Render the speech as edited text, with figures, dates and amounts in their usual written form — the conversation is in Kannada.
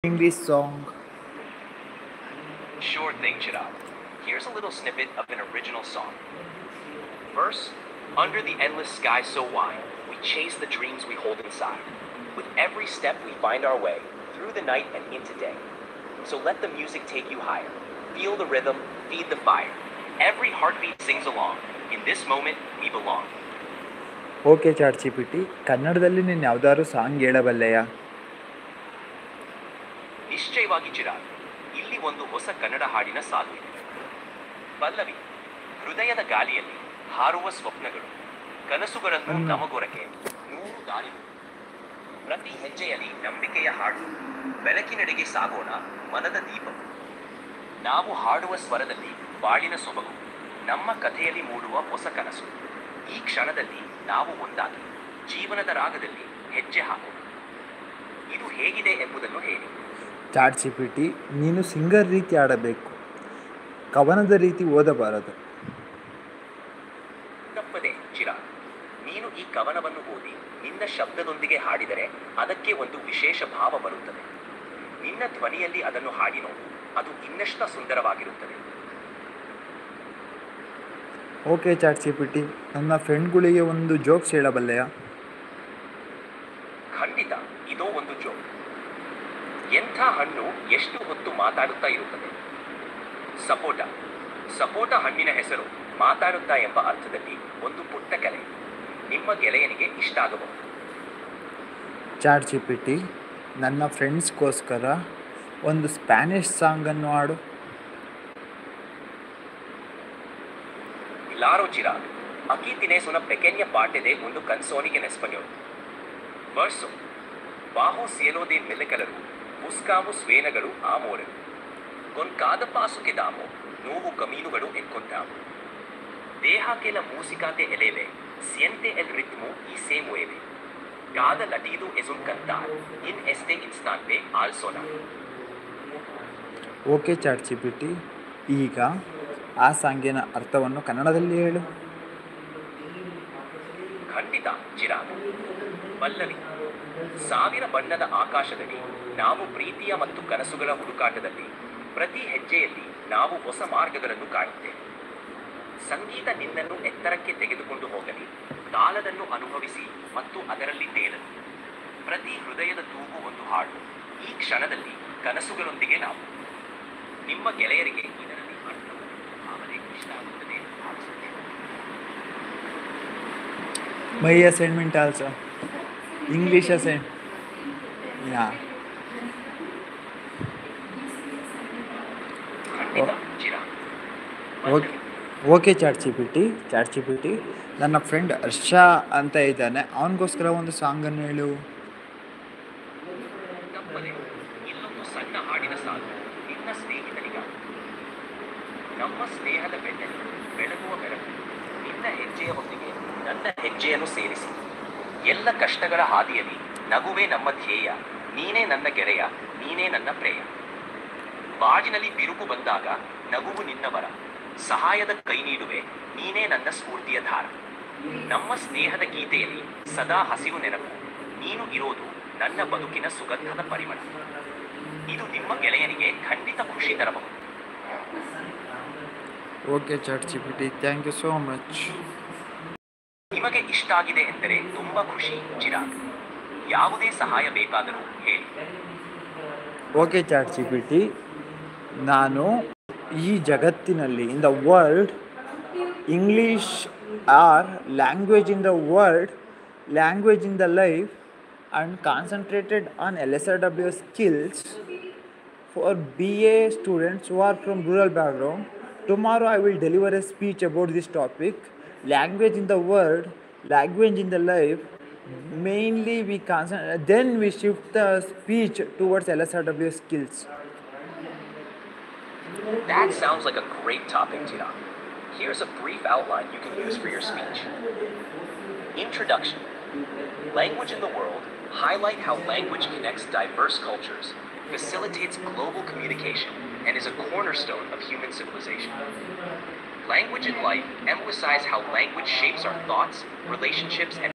English song. Sure thing, Chirag. Here's a little snippet of an original song. Verse, under the endless sky so wide, we chase the dreams we hold inside. With every step we find our way, through the night and into day. So let the music take you higher. Feel the rhythm, feed the fire. Every heartbeat sings along. In this moment, we belong. Okay chat G P T, ಕನ್ನಡದಲ್ಲಿ ನೀನು ಯಾವ್ದಾದ್ರು ಸಾಂಗ್ ಹೇಳಬಲ್ಲೆಯಾ? ನಿಶ್ಚಯವಾಗಿ ಚಿರಾಗ್, ಇಲ್ಲಿ ಒಂದು ಹೊಸ ಕನ್ನಡ ಹಾಡಿನ ಸಾಲು ಇದೆ. ಪಲ್ಲವಿ, ಹೃದಯದ ಗಾಳಿಯಲ್ಲಿ ಹಾರುವ ಸ್ವಪ್ನಗಳು, ಕನಸುಗಳನ್ನು ನಮಗೊರಕೆ 100 ದಾರಿಗಳು. ಪ್ರತಿ ಹೆಜ್ಜೆಯಲ್ಲಿ ನಂಬಿಕೆಯ ಹಾಡು, ಬೆಳಕಿನೆಡೆಗೆ ಸಾಗೋಣ ಮನದ ದೀಪ. ನಾವು ಹಾಡುವ ಸ್ವರದಲ್ಲಿ ಬಾಳಿನ ಸೊಬಗು, ನಮ್ಮ ಕಥೆಯಲ್ಲಿ ಮೂಡುವ ಹೊಸ ಕನಸು. ಈ ಕ್ಷಣದಲ್ಲಿ ನಾವು ಒಂದಾಗಿ ಜೀವನದ ರಾಗದಲ್ಲಿ ಹೆಜ್ಜೆ ಹಾಕೋಣ. ಇದು ಹೇಗಿದೆ ಎಂಬುದನ್ನು ಹೇಳಿ. ಚಾಟ್ ಜಿ ಪಿ ಟಿ, ನೀನು ಸಿಂಗರ್ ರೀತಿ ಆಡಬೇಕು, ಕವನದ ರೀತಿ ಓದಬಾರದು. ತಪ್ಪದೆ ಚಿರಾಗ್, ನೀನು ಈ ಕವನವನ್ನು ಓದಿ ನಿನ್ನ ಶಬ್ದದೊಂದಿಗೆ ಹಾಡಿದರೆ ಅದಕ್ಕೆ ಒಂದು ವಿಶೇಷ ಭಾವ ಬರುತ್ತದೆ. ನಿನ್ನ ಧ್ವನಿಯಲ್ಲಿ ಅದನ್ನು ಹಾಡಿ ನೋಡು, ಅದು ಇನ್ನಷ್ಟು ಸುಂದರವಾಗಿರುತ್ತದೆ. Okay chat G P T, ನನ್ನ ಫ್ರೆಂಡ್ಗಳಿಗೆ ಒಂದು ಜೋಕ್ಸ್ ಹೇಳಬಲ್ಲೆಯಾ? ಖಂಡಿತ, ಇದೋ ಒಂದು ಜೋಕ್. ಎಂಥ ಹಣ್ಣು ಎಷ್ಟು ಹೊತ್ತು ಮಾತಾಡುತ್ತಾ ಇರುತ್ತದೆ? ಸಪೋಟ. ಸಪೋಟ ಹಣ್ಣಿನ ಹೆಸರು ಮಾತಾಡುತ್ತಾ ಎಂಬ ಅರ್ಥದಲ್ಲಿ ಒಂದು ಪುಟ್ಟ ಕಲೆ. ನಿಮ್ಮ ಗೆಳೆಯನಿಗೆ ಇಷ್ಟ ಆಗಬಹುದು. ಚಾಟ್ ಜಿ ಪಿ ಟಿ, ನನ್ನ ಫ್ರೆಂಡ್ಸ್ಗೋಸ್ಕರ ಒಂದು ಸ್ಪ್ಯಾನಿಷ್ ಸಾಂಗನ್ನು ಹಾಡು. Claro, Chirag. Aquí tienes una pequeña parte de una canción en español. Verso. Bajo cielo de melekalaru, buscamos venagalu amore. Con cada paso que damos, nuevo camino encontramos. Deja que la música te eleve, siente el ritmo y se mueve. Cada latido es un cantar, en este instante al sonar. Okay chat G P T, ಈಗ ಆ ಸಾಂಗಿನ ಅರ್ಥವನ್ನು ಕನ್ನಡದಲ್ಲಿ ಹೇಳು. ಖಂಡಿತ ಚಿರಾಗ್. ಪಲ್ಲವಿ, ಸಾವಿರ ಬಣ್ಣದ ಆಕಾಶದಲ್ಲಿ ನಾವು ಪ್ರೀತಿಯ ಮತ್ತು ಕನಸುಗಳ ಹುಡುಕಾಟದಲ್ಲಿ, ಪ್ರತಿ ಹೆಜ್ಜೆಯಲ್ಲಿ ನಾವು ಹೊಸ ಮಾರ್ಗಗಳನ್ನು ಕಾಣುತ್ತೇವೆ. ಸಂಗೀತ ನಿನ್ನನ್ನು ಎತ್ತರಕ್ಕೆ ತೆಗೆದುಕೊಂಡು ಹೋಗಲಿ, ತಾಳದನ್ನು ಅನುಭವಿಸಿ ಮತ್ತು ಅದರಲ್ಲಿ ತೇಲಲಿ. ಪ್ರತಿ ಹೃದಯದ ತೂಗು ಒಂದು ಹಾಡು. ಈ ಕ್ಷಣದಲ್ಲಿ ಕನಸುಗಳೊಂದಿಗೆ ನಾವು. ನಿಮ್ಮ ಗೆಳೆಯರಿಗೆ ಇದರಲ್ಲಿ ಅರ್ಥವು ಭಾವನೆ ಇಷ್ಟ ಆಗುತ್ತದೆ ಎಂದು ಭಾವಿಸುತ್ತೇವೆ. My assignment also English assign. Yeah ಖಂಡಿತ Chirag. Okay okay chat G P T, ನನ್ನ ಫ್ರೆಂಡ್ ಹರ್ಷ ಅಂತ ಇದ್ದಾನೆ, ಅವನಿಗೋಸ್ಕರ ಒಂದು ಸಾಂಗನ್ನು ಹೇಳು. ತಪ್ಪದೆ, ಇಲ್ಲೊಂದು ಸಣ್ಣ ಹಾಡಿನ ಸಾಲು ನಿನ್ನ ಸ್ನೇಹಿತನಿಗಾಗಿ. ನಮ್ಮ ಸ್ನೇಹದ ಬೆನ್ನಲ್ಲಿ ಬೆಳಗುವ ಬೆಳಕು, ನಿನ್ನ ಹೆಜ್ಜೆಯ ಹೊತ್ತಿಗೆ ನನ್ನ ಹೆಜ್ಜೆಯನ್ನು ಸೇರಿಸಿ. ಎಲ್ಲ ಕಷ್ಟಗಳ ಹಾದಿಯಲ್ಲಿ ನಗುವೆ ನಮ್ಮ ಧ್ಯೇಯ, ನೀನೇ ನನ್ನ ಗೆಳೆಯ, ನೀನೇ ನನ್ನ ಪ್ರೇಯ. ಬಾಜಿನಲ್ಲಿ ಬಿರುಕು ಬಂದಾಗ ನಗುವು ನಿನ್ನ ವರ, ಸಹಾಯದ ಕೈ ನೀಡುವೆ, ನೀನೇ ನನ್ನ ಸ್ಫೂರ್ತಿಯ ಧಾರ. ನಮ್ಮ ಸ್ನೇಹದ ಗೀತೆಯಲ್ಲಿ ಸದಾ ಹಸಿವು ನೆನಪು, ನೀನು ಇರೋದು ನನ್ನ ಬದುಕಿನ ಸುಗಂಧದ ಪರಿಮಳ. ಇದು ನಿಮ್ಮ ಗೆಳೆಯನಿಗೆ ಖಂಡಿತ ಖುಷಿ ತರಬಹುದು. Okay chat G P T, thank you so much. ನಿಮಗೆ ಇಷ್ಟ ಆಗಿದೆ ಎಂದರೆ ತುಂಬ ಖುಷಿ ಚಿರಾಗ್. ಯಾವುದೇ ಸಹಾಯ ಬೇಕಾದರೂ ಹೇಳಿ. Okay chat G P T, ನಾನು ಈ ಜಗತ್ತಿನಲ್ಲಿ in the world, English our language in the world, language in the life, and concentrated on LSRW skills for BA students who are from rural background. Tomorrow I will deliver a speech about this topic, language in the world, language in the life. Mainly we concentrate, then we shift the speech towards LSRW skills. That sounds like a great topic, Tina. Here's a brief outline you can use for your speech. Introduction. Language in the world. Highlight how language connects diverse cultures, facilitates global communication, and is a cornerstone of human civilization. Language in life. Emphasize how language shapes our thoughts, relationships, and